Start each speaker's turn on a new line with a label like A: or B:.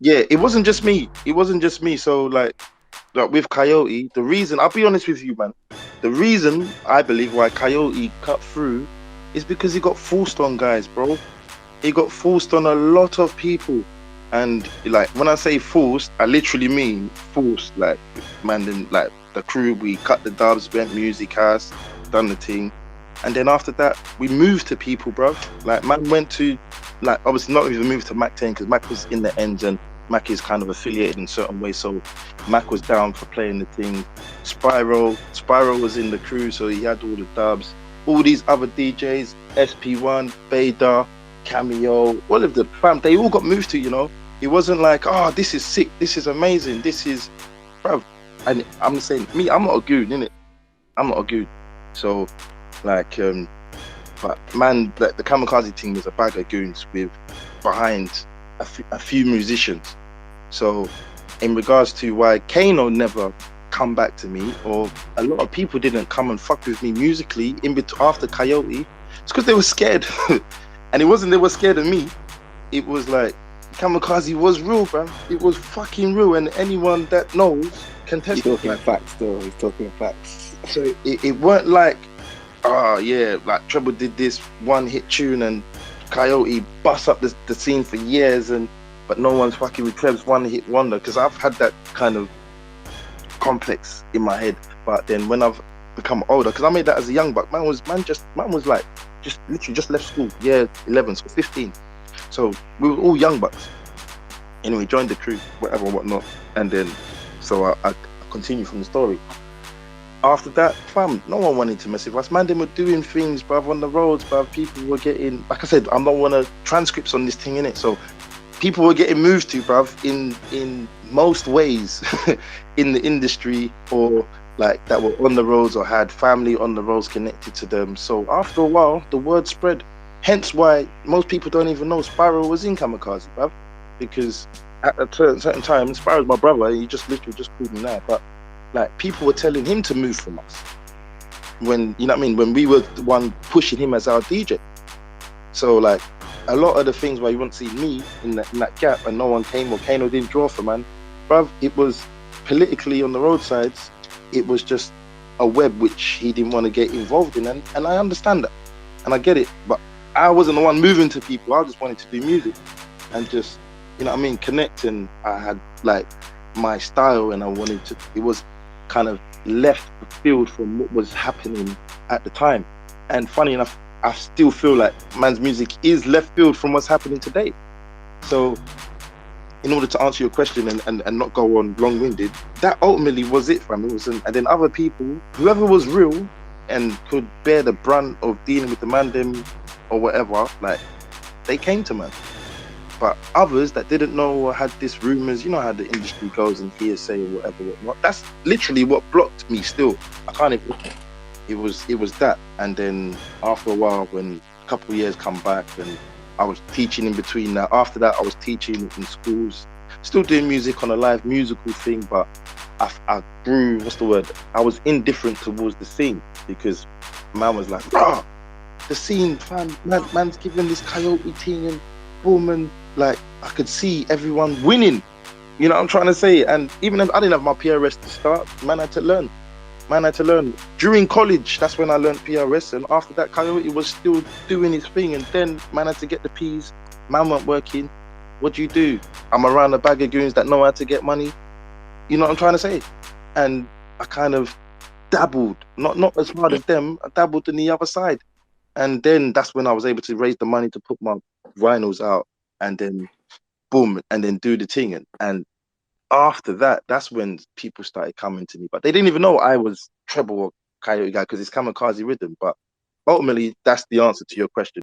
A: yeah, it wasn't just me. It wasn't just me. So like with Coyote, the reason I'll be honest with you, man, the reason I believe why Coyote cut through is because he got forced on guys, bro. He got forced on a lot of people. And like when I say forced, I literally mean forced. Like man, then like the crew, we cut the dubs, went music house, done the thing. And then after that, we moved to people, bruv. Like man went to like obviously not even moved to Mac 10 because Mac was in the ends and Mac is kind of affiliated in certain ways. So Mac was down for playing the thing. Spyro was in the crew, so he had all the dubs. All these other DJs, SP1, Beta, Cameo, all of the fam, they all got moved to, you know. It wasn't like, oh, this is sick, this is amazing, this is, bruv. And I'm saying, me, I'm not a goon, innit? I'm not a goon. So, like, but man, like the Kamikaze team was a bag of goons with behind a few musicians. So, in regards to why Kano never come back to me, or a lot of people didn't come and fuck with me musically in between after Coyote, it's because they were scared. And it wasn't they were scared of me. It was like Kamikaze was real, bro. It was fucking real, and anyone that knows can
B: He's
A: testify.
B: talking facts, though. He's talking facts.
A: So it weren't like, oh yeah, like Treble did this one hit tune and Coyote bust up the scene for years, and but no one's fucking with Treb's one hit wonder, because I've had that kind of complex in my head. But then when I've become older, because I made that as a young buck, man was like just literally just left school, year 11, so 15. So we were all young bucks. Anyway, joined the crew, whatever, whatnot, and then so I continue from the story. After that, fam, no one wanted to mess with us. Man, they were doing things, bruv, on the roads, bruv. People were getting, like I said, I'm not one of transcripts on this thing, innit? So people were getting moved to, bruv, in most ways in the industry, or like that were on the roads or had family on the roads connected to them. So after a while, the word spread. Hence why most people don't even know Spyro was in Kamikaze, bruv, because at a certain time, Spyro's my brother. He just literally just called me now, but like people were telling him to move from us when, you know what I mean, when we were the one pushing him as our DJ. So like a lot of the things where you won't see me in that gap and no one came or Kano didn't draw for, man, bruv, it was politically on the roadsides, it was just a web which he didn't want to get involved in, and I understand that and I get it, but I wasn't the one moving to people. I just wanted to do music and just, you know what I mean, connect. And I had like my style and I wanted to, it was kind of left field from what was happening at the time. And funny enough, I still feel like man's music is left field from what's happening today. So in order to answer your question and not go on long-winded, that ultimately was it, fam. It was and then other people, whoever was real and could bear the brunt of dealing with the man them or whatever, like they came to man. But others that didn't know or had this rumors, you know how the industry goes and hearsay or whatever, whatnot. That's literally what blocked me still. I can't even, it was that. And then after a while, when a couple of years come back and I was teaching in between that. After that, I was teaching in schools, still doing music on a live musical thing, but I grew, what's the word? I was indifferent towards the scene because man was like, rah, the scene, fam, man's giving this Coyote thing and boom, and like I could see everyone winning. You know what I'm trying to say? And even if I didn't have my PRS to start, man, I had to learn. Man, I had to learn. During college, that's when I learned PRS, and after that, Coyote was still doing his thing, and then man had to get the P's. Man weren't working. What do? I'm around a bag of goons that know how to get money. You know what I'm trying to say? And I kind of dabbled, not as hard as them. I dabbled in the other side, and then that's when I was able to raise the money to put my vinyls out, and then boom, and then do the thing. And after that, that's when people started coming to me, but they didn't even know I was treble or coyote guy because it's kamikaze rhythm. But ultimately, that's the answer to your question.